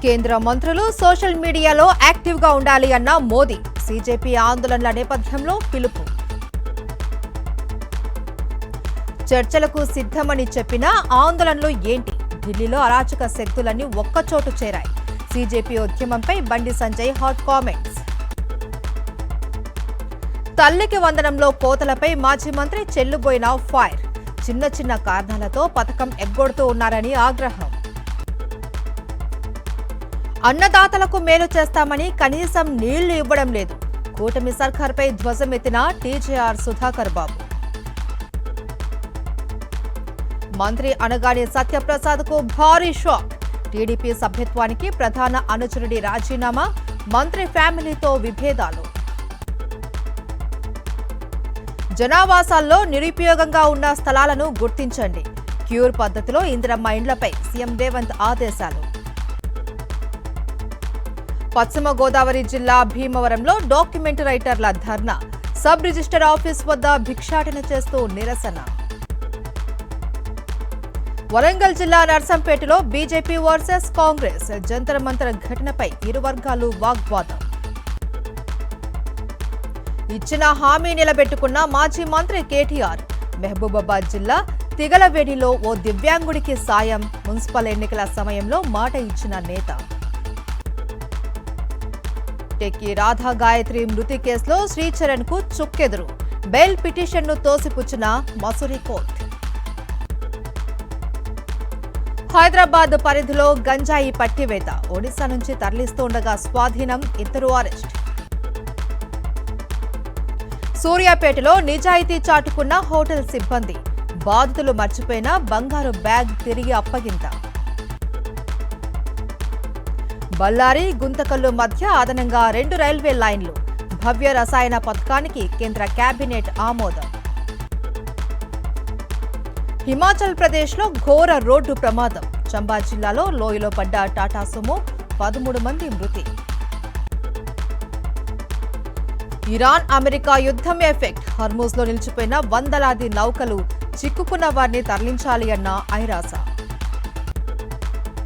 కేంద్ర మంత్రులు సోషల్ మీడియాలో యాక్టివ్గా ఉండాలి అన్న మోదీ. సీజేపీ ఆందోళనల నేపథ్యంలో పిలుపు. చర్చలకు సిద్ధమని చెప్పిన ఆందోళనలు ఏంటి? ఢిల్లీలో అరాచక శక్తులన్నీ ఒక్కచోటు చేరాయి. CJP ఉద్యమంపై Bandi Sanjay hot comments. తల్లికి వందనంలో కోతలపై మాజీ మంత్రి చెల్లుబోయిన ఫైర్. చిన్న చిన్న కారణాలతో పథకం ఎగ్గొడుతూ ఉన్నారని ఆగ్రహం. అన్నదాతలకు మేలు చేస్తామని కనీసం నీళ్లు ఇవ్వడం లేదు. కూటమి సర్కార్పై ధ్వజమెత్తిన టీజేఆర్ సుధాకర్ బాబు. మంత్రి అనగాని సత్యప్రసాద్ కు భారీ షాక్. టీడీపీ సభ్యత్వానికి ప్రధాన అనుచరుడి రాజీనామా. మంత్రి ఫ్యామిలీతో విభేదాలు. జనావాసాల్లో నిరుపయోగంగా ఉన్న స్థలాలను గుర్తించండి. క్యూర్ పద్ధతిలో ఇందిరమ్మ ఇండ్లపై సీఎం రేవంత్ ఆదేశాలు. పశ్చిమ గోదావరి జిల్లా భీమవరంలో డాక్యుమెంట్ రైటర్ల ధర్నా. సబ్ రిజిస్టర్ ఆఫీస్ వద్ద భిక్షాటన చేస్తూ నిరసన. వరంగల్ జిల్లా నర్సంపేటలో బీజేపీ వర్సెస్ కాంగ్రెస్ జంతర్ మంతర్ ఘటనపై ఇరు వర్గాలు వాగ్వాదం. ఇచ్చిన హామీ నిలబెట్టుకున్న మాజీ మంత్రి కేటీఆర్. మహబూబాబాద్ జిల్లా తిగలవేడిలో ఓ దివ్యాంగుడికి సాయం. మున్సిపల్ ఎన్నికల సమయంలో మాట ఇచ్చిన నేత. టెక్కి రాధా గాయత్రి మృతి కేసులో శ్రీచరణ్ కు చుక్కెదురు. బెయిల్ పిటిషన్ను తోసిపుచ్చిన మసూరి కోర్టు. హైదరాబాద్ పరిధిలో గంజాయి పట్టివేత. ఒడిశా నుంచి తరలిస్తుండగా స్వాధీనం. ఇద్దరు అరెస్ట్. సూర్యాపేటలో నిజాయితీ చాటుకున్న హోటల్ సిబ్బంది. బాధితులు మర్చిపోయిన బంగారు బ్యాగ్ తిరిగి అప్పగింత. బళ్ళారి గుంతకల్లు మధ్య అదనంగా 2 రైల్వే లైన్లు. భవ్య రసాయన పథకానికి కేంద్ర కేబినెట్ ఆమోదం. హిమాచల్ ప్రదేశ్లో ఘోర రోడ్డు ప్రమాదం. చంబా జిల్లాలో లోయలో పడ్డ టాటా సుమో. 13 మంది మృతి. ఇరాన్ అమెరికా యుద్ధం ఎఫెక్ట్. హర్మూజ్లో నిలిచిపోయిన వందలాది నౌకలు. చిక్కుకున్న వారిని తరలించాలి అన్న ఐరాస.